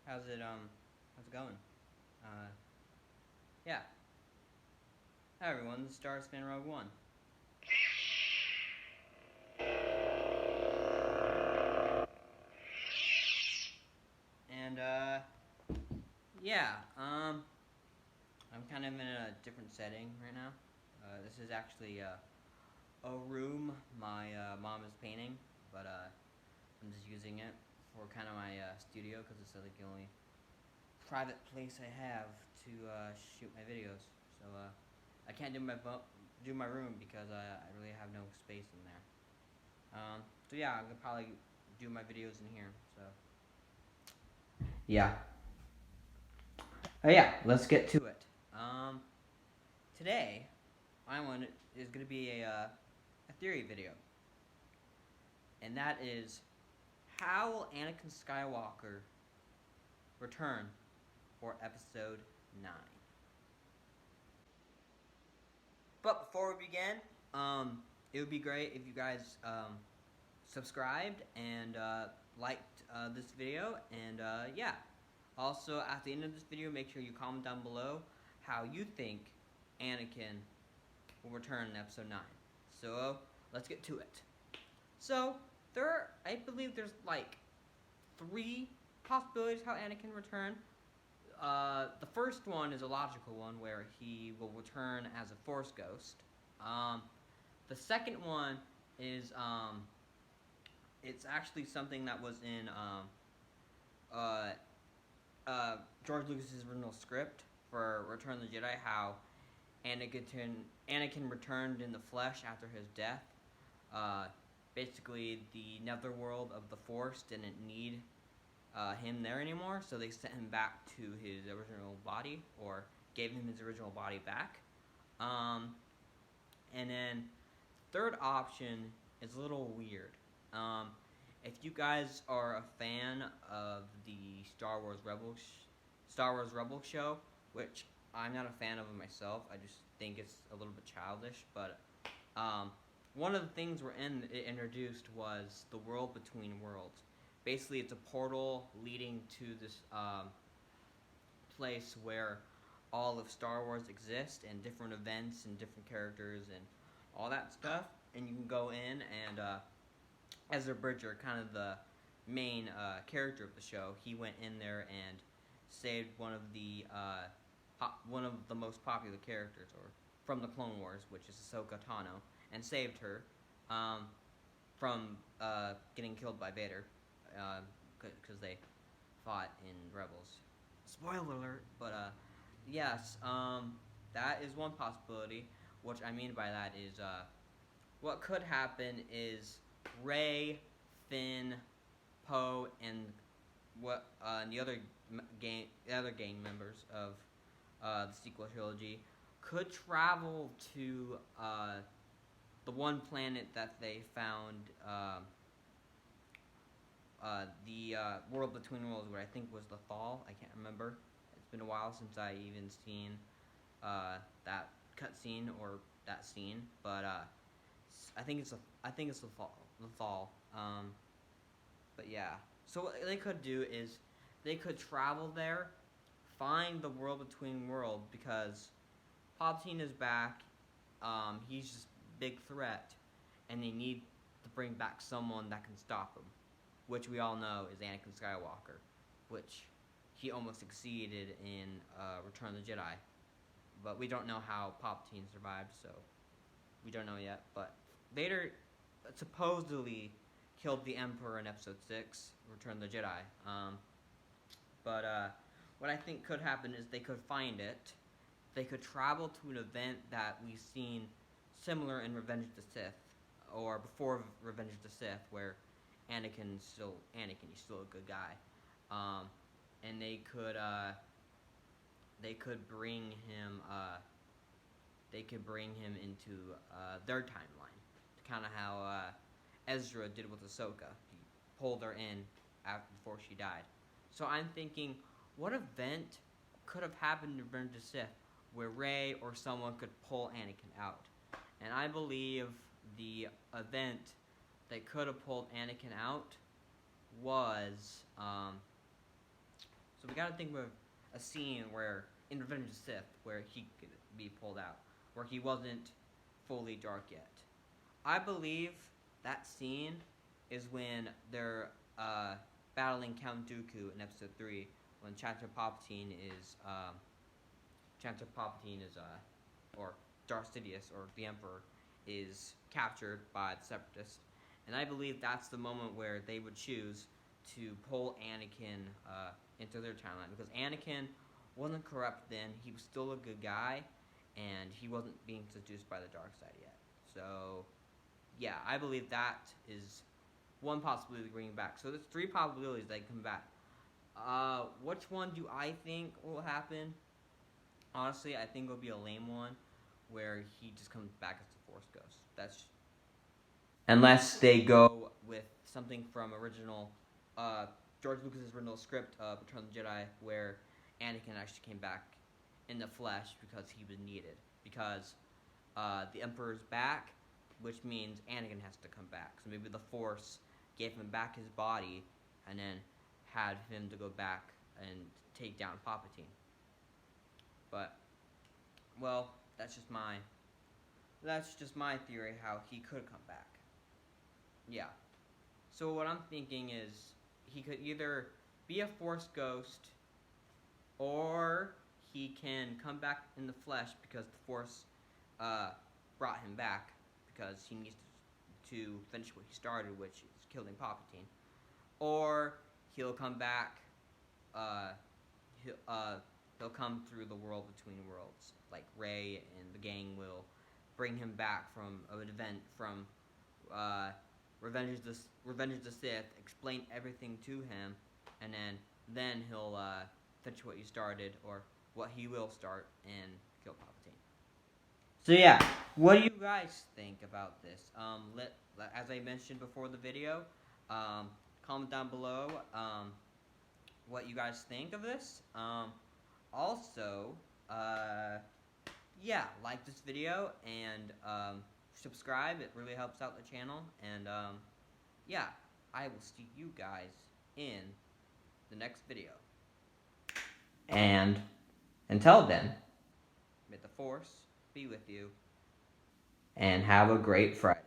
How's it going? Uh, yeah. Hi everyone, this is Star Span Rogue One. And, yeah, I'm kind of in a different setting right now. This is actually, a room my, mom is painting, but, I'm just using it for kind of my, studio, because it's, like, the only private place I have to, shoot my videos. So, I can't do my room because, I really have no space in there. So yeah, I could probably do my videos in here. So yeah. Oh yeah, let's get to it. Um, Today I want is gonna be a theory video, and that is how will Anakin Skywalker return for Episode 9? But before we begin, it would be great if you guys subscribed and liked this video, and yeah. Also, at the end of this video, make sure you comment down below how you think Anakin will return in Episode 9. So, let's get to it. So, I believe there's like 3 possibilities how Anakin return. The first one is a logical one where he will return as a Force ghost. The second one is it's actually something that was in uh, George Lucas's original script for Return of the Jedi, how Anakin returned in the flesh after his death. Uh, Basically, the netherworld of the Force didn't need him there anymore, so they sent him back to his original body, or gave him his original body back. Um, and then, third option is a little weird. Um, if you guys are a fan of the Star Wars Rebel show, which I'm not a fan of it myself, I just think it's a little bit childish. But one of the things it introduced was the world between worlds. Basically, it's a portal leading to this place where all of Star Wars exists, and different events and different characters and all that stuff. And you can go in, and Ezra Bridger, kind of the main character of the show, he went in there and saved one of the most popular characters, or from the Clone Wars, which is Ahsoka Tano, and saved her from getting killed by Vader, because they fought in Rebels. Spoiler alert! But yes, that is one possibility. What I mean by that is, what could happen is Rey, Finn, Poe, and the other gang members of the sequel trilogy could travel to the one planet that they found, the world between worlds, where I think was the Fall. I can't remember. It's been a while since I even seen that cutscene or that scene, but I think it's the Fall. The Fall. But yeah. So what they could do is they could travel there, find the world between world, because Palpatine is back. He's just a big threat, and they need to bring back someone that can stop him, which we all know is Anakin Skywalker, which he almost succeeded in Return of the Jedi. But we don't know how Palpatine survived, so we don't know yet. But Vader supposedly killed the Emperor in Episode 6, Return of the Jedi. But what I think could happen is they could find it. They could travel to an event that we've seen similar in Revenge of the Sith, or before Revenge of the Sith, where Anakin's still Anakin. He's still a good guy. And they could bring him. They could bring him into their timeline, kind of how Ezra did with Ahsoka. He pulled her in before she died. So I'm thinking, what event could have happened in Revenge of the Sith where Rey or someone could pull Anakin out? And I believe the event that could have pulled Anakin out was we gotta think of a scene where, in Revenge of the Sith, where he could be pulled out, where he wasn't fully dark yet. I believe that scene is when they're battling Count Dooku in Episode 3, when Chancellor Palpatine is, or Darth Sidious, or the Emperor, is captured by the Separatists. And I believe that's the moment where they would choose to pull Anakin into their timeline. Because Anakin wasn't corrupt then, he was still a good guy, and he wasn't being seduced by the dark side yet. So, yeah, I believe that is one possibility to bring him back. So there's 3 probabilities that he come back. Which one do I think will happen? Honestly, I think it'll be a lame one, where he just comes back as the Force Ghost. That's unless they go with something from original George Lucas's original script of Return of the Jedi, where Anakin actually came back in the flesh because he was needed. Because the Emperor's back, which means Anakin has to come back. So maybe the Force gave him back his body, and then had him to go back and take down Palpatine. But, well, that's just my theory how he could come back. Yeah. So what I'm thinking is he could either be a Force ghost, or he can come back in the flesh because the Force brought him back because he needs to finish what he started, which is killing Palpatine. Or he'll come back. He'll come through the world between worlds, like Rey and the gang will bring him back from an event from Revenge of the Sith, explain everything to him, and then he'll finish what he started, or what he will start, and kill Palpatine. So yeah, what do you guys think about this? As I mentioned before the video, comment down below what you guys think of this. Also, yeah, like this video and subscribe. It really helps out the channel. And yeah, I will see you guys in the next video. And until then, may the Force be with you, and have a great Friday.